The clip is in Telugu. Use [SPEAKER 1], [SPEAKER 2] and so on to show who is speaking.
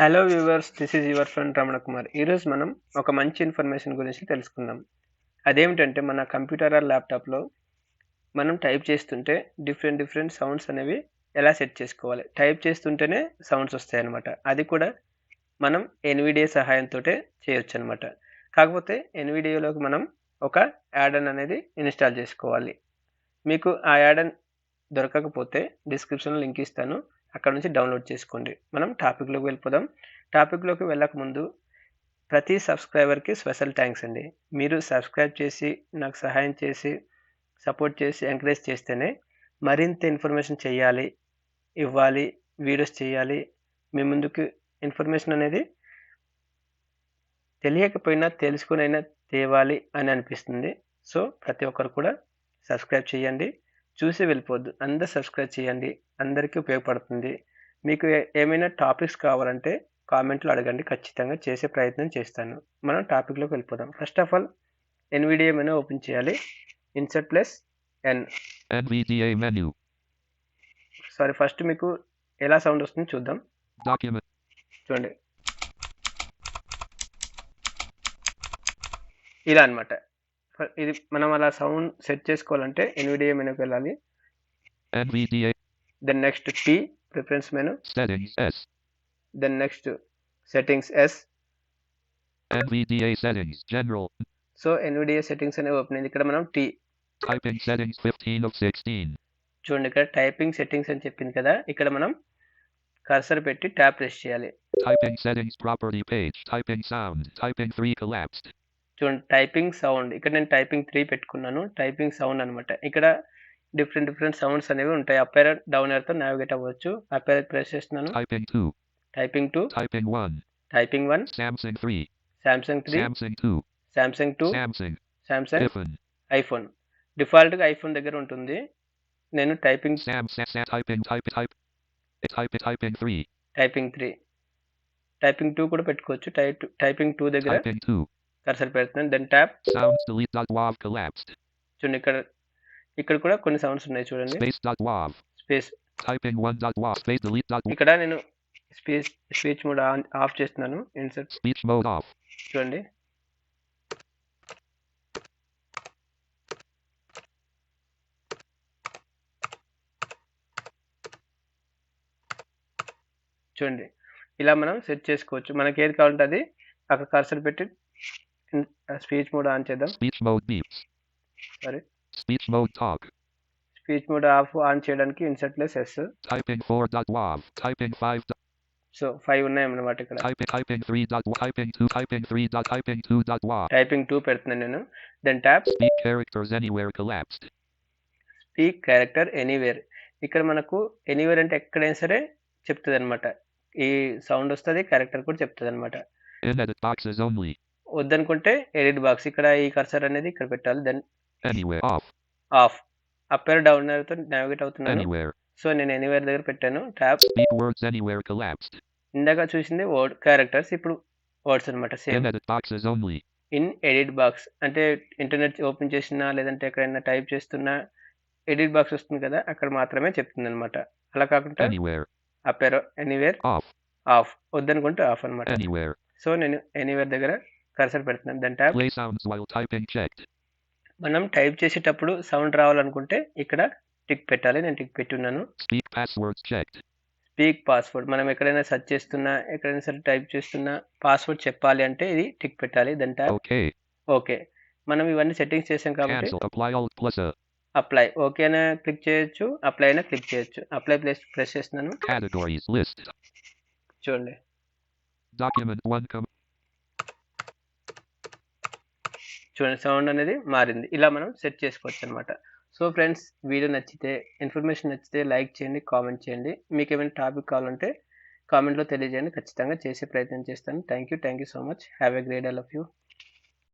[SPEAKER 1] Hello viewers, this is your friend Ramana Kumar. ఈరోజు మనం ఒక మంచి ఇన్ఫర్మేషన్ గురించి తెలుసుకుందాం. అదేమిటంటే మన కంప్యూటర్ ఆర్ ల్యాప్టాప్లో మనం టైప్ చేస్తుంటే డిఫరెంట్ సౌండ్స్ అనేవి ఎలా సెట్ చేసుకోవాలి. టైప్ చేస్తుంటేనే సౌండ్స్ వస్తాయి అన్నమాట. అది కూడా మనం NVDA సహాయంతో చేయొచ్చు అనమాట. కాకపోతే NVDAలోకి మనం ఒక యాడన్ అనేది ఇన్స్టాల్ చేసుకోవాలి. మీకు ఆ యాడన్ దొరకకపోతే డిస్క్రిప్షన్లో లింక్ ఇస్తాను, అక్కడ నుంచి డౌన్లోడ్ చేసుకోండి. మనం టాపిక్లోకి వెళ్ళిపోదాం. టాపిక్లోకి వెళ్ళకముందు ప్రతి సబ్స్క్రైబర్కి స్పెషల్ థ్యాంక్స్ అండి. మీరు సబ్స్క్రైబ్ చేసి నాకు సహాయం చేసి సపోర్ట్ చేసి ఎంకరేజ్ చేస్తేనే మరింత ఇన్ఫర్మేషన్ చేయాలి, ఇవ్వాలి, వీడియోస్ చేయాలి, మీ ముందుకు ఇన్ఫర్మేషన్ అనేది తెలియకపోయినా తెలుసుకునైనా తేవాలి అని అనిపిస్తుంది. సో ప్రతి ఒక్కరు కూడా సబ్స్క్రైబ్ చేయండి, చూసి వెళ్ళిపోద్దు, అందరు సబ్స్క్రైబ్ చేయండి, అందరికీ ఉపయోగపడుతుంది. మీకు ఏమైనా టాపిక్స్ కావాలంటే కామెంట్లో అడగండి, ఖచ్చితంగా చేసే ప్రయత్నం చేస్తాను. మనం టాపిక్లోకి వెళ్ళిపోదాం. First of all NVDA menu open చేయాలి. Insert plus
[SPEAKER 2] NVDA menu.
[SPEAKER 1] Sorry, first మీకు ఎలా సౌండ్ వస్తుందో చూద్దాం.
[SPEAKER 2] Document.
[SPEAKER 1] చూడండి, ఇలా అన్నమాట. ఇది మనం అలా సౌండ్ సెట్ చేసుకోవాలంటే NVDA మెనూకి వెళ్ళాలి.
[SPEAKER 2] NVDA.
[SPEAKER 1] Then next P, preference menu.
[SPEAKER 2] Settings S.
[SPEAKER 1] Then next settings S.
[SPEAKER 2] NVDA settings general.
[SPEAKER 1] So NVDA settings అనే ఓపెన్ అయింది. ఇక్కడ మనం T.
[SPEAKER 2] Typing settings 15 of 16.
[SPEAKER 1] చూడండి, ఇక్కడ టైపింగ్ సెట్టింగ్స్ అని చెప్పింది కదా, ఇక్కడ మనం కర్సర్ పెట్టి ట్యాప్ ప్రెస్ చేయాలి.
[SPEAKER 2] Typing settings property page. Typing sound. Typing 3 collapsed.
[SPEAKER 1] చూడండి, టైపింగ్ సౌండ్. ఇక్కడ నేను టైపింగ్ 3 పెట్టుకున్నాను. టైపింగ్ సౌండ్ అనమాట. ఇక్కడ డిఫరెంట్ సౌండ్స్ అనేవి ఉంటాయి. అప్ ఏరో డౌన్ ఏరోతో నావిగేట్ అవ్వచ్చు. అప్ ఏరో ప్రెస్ చేస్తున్నాను.
[SPEAKER 2] Typing 2.
[SPEAKER 1] Typing 2.
[SPEAKER 2] Typing 1.
[SPEAKER 1] Typing 1.
[SPEAKER 2] Samsung 3.
[SPEAKER 1] Samsung 3.
[SPEAKER 2] Samsung 2.
[SPEAKER 1] Samsung 2.
[SPEAKER 2] Samsung.
[SPEAKER 1] iPhone. డిఫాల్ట్గా ఐఫోన్ దగ్గర ఉంటుంది. నేను టైపింగ్
[SPEAKER 2] Typing 3.
[SPEAKER 1] టైపింగ్ 3. టైపింగ్ 2 కూడా పెట్టుకోవచ్చు. టైపింగ్ 2 దగ్గర
[SPEAKER 2] Typing 2.
[SPEAKER 1] కర్సర్ పెడుతున్నాను. Then tap
[SPEAKER 2] Sounds delete.wav collapsed.
[SPEAKER 1] చూడండి, ఇక్కడ కూడా కొన్ని సౌండ్స్ ఉన్నాయి చూడండి.
[SPEAKER 2] Space.wav.
[SPEAKER 1] Space.
[SPEAKER 2] Typing 1.wav. Space delete.wav.
[SPEAKER 1] ఇక్కడ నేను స్పీచ్ మోడ్ ఆఫ్ చేస్తున్నాను. Insert
[SPEAKER 2] Speech mode off.
[SPEAKER 1] చూడండి, చూడండి, ఇలా మనం సెట్ చేసుకోవచ్చు. మనకి ఏది కావాలంటే అది అక్కడ కర్సర్ పెట్టి స్పీచ్ మోడ్ ఆన్ చేద్దాం.
[SPEAKER 2] Speech mode beeps.
[SPEAKER 1] Sorry,
[SPEAKER 2] Speech mode talk.
[SPEAKER 1] Speech mode on చేయడానికి insert plus S.
[SPEAKER 2] Typing 4.wav. Typing 5.
[SPEAKER 1] So 5 ఉన్నాయన్నమాట ఇక్కడ.
[SPEAKER 2] Typing 3. Typing 2. Typing 3. Typing 2.wav.
[SPEAKER 1] Typing 2 పెడుతున్నాను నేను. Then tap
[SPEAKER 2] Speak characters anywhere collapsed.
[SPEAKER 1] Speak character anywhere. ఇక్కడ మనకు ఎనీవేర్ అంటే ఎక్కడైనా సరే చెప్తుంది అనమాట. ఈ సౌండ్ వస్తుంది, క్యారెక్టర్ కూడా చెప్తుంది అనమాట.
[SPEAKER 2] In edit boxes only.
[SPEAKER 1] వద్దనుకుంటే ఎడిట్ బాక్స్, ఇక్కడ ఈ కర్సర్ అనేది ఇక్కడ పెట్టాలి. Then
[SPEAKER 2] Anywhere off.
[SPEAKER 1] Off. Up arrow down ఏరోతో నావిగేట్ అవుతున్నాను.
[SPEAKER 2] Anywhere.
[SPEAKER 1] సో నేను ఎనీవేర్ దగ్గర పెట్టాను. Tab
[SPEAKER 2] Speak words anywhere collapsed.
[SPEAKER 1] ఇందాక చూసింది వర్డ్ క్యారెక్టర్స్, ఇప్పుడు వర్డ్స్ అనమాట.
[SPEAKER 2] In
[SPEAKER 1] same.
[SPEAKER 2] edit boxes only.
[SPEAKER 1] In edit box అంటే ఇంటర్నెట్ ఓపెన్ చేసినా లేదంటే ఎక్కడైనా టైప్ చేస్తున్నా ఎడిట్ బాక్స్ వస్తుంది కదా, అక్కడ మాత్రమే చెప్తుంది అనమాట. అలా కాకుండా
[SPEAKER 2] Anywhere.
[SPEAKER 1] Up arrow anywhere
[SPEAKER 2] Off.
[SPEAKER 1] Off, వద్దనుకుంటే ఆఫ్ అనమాట.
[SPEAKER 2] Anywhere.
[SPEAKER 1] సో నేను ఎనీవేర్ దగ్గర కర్సర్ పెడుతున్నాను. Then tap
[SPEAKER 2] Play sounds while typing checked.
[SPEAKER 1] మనం టైప్ చేసేటప్పుడు సౌండ్ రావాలనుకుంటే ఇక్కడ టిక్ పెట్టాలి. నేను టిక్ పెట్టి ఉన్నాను.
[SPEAKER 2] Speak passwords checked.
[SPEAKER 1] Speak password, మనం ఎక్కడైనా సెర్చ్ చేస్తున్నా ఎక్కడైనా సరే టైప్ చేస్తున్నా పాస్వర్డ్ చెప్పాలి అంటే ఇది టిక్ పెట్టాలి. Then tap
[SPEAKER 2] Okay.
[SPEAKER 1] ఓకే. మనం ఇవన్నీ సెట్టింగ్స్ చేసాం కాబట్టి
[SPEAKER 2] Cancel. Apply alt plus a.
[SPEAKER 1] Apply okay అయినా క్లిక్ చేయొచ్చు, అప్లై అయినా క్లిక్ చేయొచ్చు. అప్లై ప్రెస్ చేస్తున్నాను.
[SPEAKER 2] Categories list.
[SPEAKER 1] చూడండి,
[SPEAKER 2] Document 1.
[SPEAKER 1] చూడండి, సౌండ్ అనేది మారింది. ఇలా మనం సెట్ చేసుకోవచ్చు అనమాట. సో ఫ్రెండ్స్, వీడియో నచ్చితే, ఇన్ఫర్మేషన్ నచ్చితే లైక్ చేయండి, కామెంట్ చేయండి. మీకు ఏమైనా టాపిక్ కావాలంటే కామెంట్లో తెలియజేయండి, ఖచ్చితంగా చేసే ప్రయత్నం చేస్తాను. Thank you so much. Have a great day all of you.